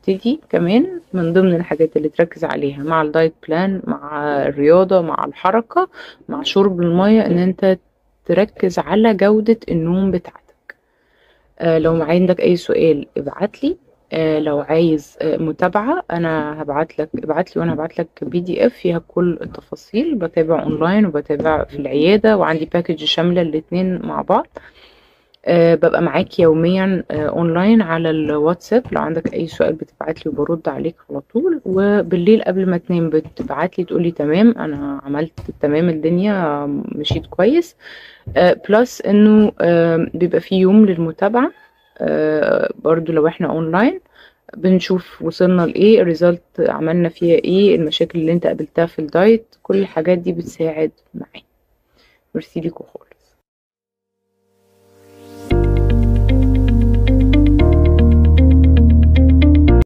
تبتدي كمان من ضمن الحاجات اللي تركز عليها مع الدايت بلان، مع الرياضة، مع الحركة، مع شرب المية، ان انت تركز على جودة النوم بتاعتك. لو عندك اي سؤال ابعتلي. لو عايز متابعة، انا ابعتلي وانا هبعتلك PDF فيها كل التفاصيل. بتابع اونلاين وبتابع في العيادة، وعندي باكج شاملة الاتنين مع بعض. ببقى معاك يوميا اونلاين على الواتساب. لو عندك اي سؤال بتبعتلي وبرد عليك على طول. وبالليل قبل ما تنام بتبعتلي تقولي تمام انا عملت تمام، الدنيا مشيت كويس. بلس انه بيبقى في يوم للمتابعة. برضو لو احنا اونلاين بنشوف وصلنا لايه، الريزلت عملنا فيها ايه، المشاكل اللي انت قابلتها في الدايت، كل الحاجات دي بتساعد معايا. ميرسي ليكوا خالص.